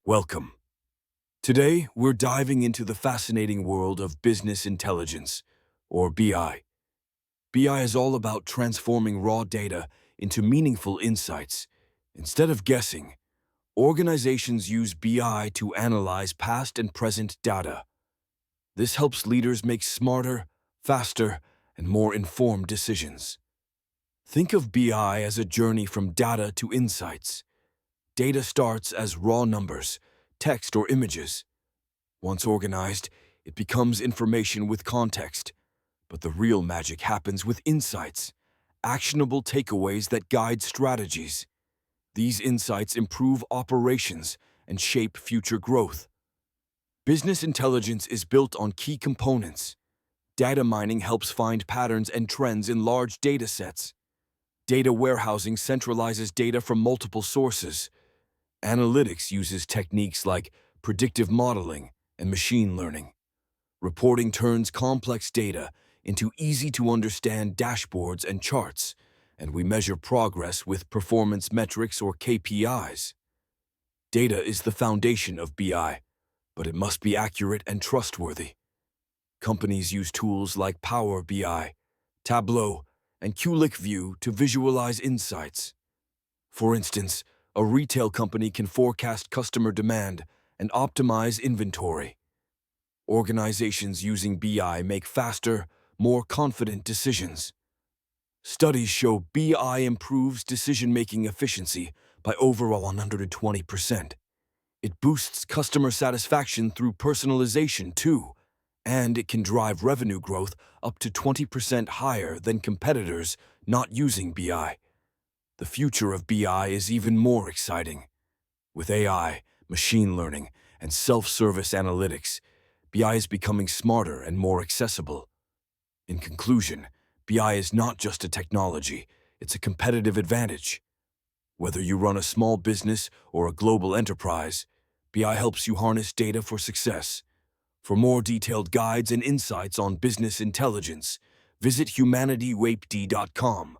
Welcome. Today, we're diving into the fascinating world of business intelligence, or BI. BI is all about transforming raw data into meaningful insights. Instead of guessing, organizations use BI to analyze past and present data. This helps leaders make smarter, faster, and more informed decisions. Think of BI as a journey from data to insights. Data starts as raw numbers, text, or images. Once organized, it becomes information with context. But the real magic happens with insights, actionable takeaways that guide strategies. These insights improve operations and shape future growth. Business intelligence is built on key components. Data mining helps find patterns and trends in large data sets. Data warehousing centralizes data from multiple sources. Analytics uses techniques like predictive modeling and machine learning. Reporting turns complex data into easy-to-understand dashboards and charts, and we measure progress with performance metrics or KPIs. Data is the foundation of BI, but it must be accurate and trustworthy. Companies use tools like Power BI, Tableau, and QlikView to visualize insights. For instance, a retail company can forecast customer demand and optimize inventory. Organizations using BI make faster, more confident decisions. Studies show BI improves decision-making efficiency by over 120%. It boosts customer satisfaction through personalization too, and it can drive revenue growth up to 20% higher than competitors not using BI. The future of BI is even more exciting. With AI, machine learning, and self-service analytics, BI is becoming smarter and more accessible. In conclusion, BI is not just a technology, it's a competitive advantage. Whether you run a small business or a global enterprise, BI helps you harness data for success. For more detailed guides and insights on business intelligence, visit HUMANITYUAPD.com.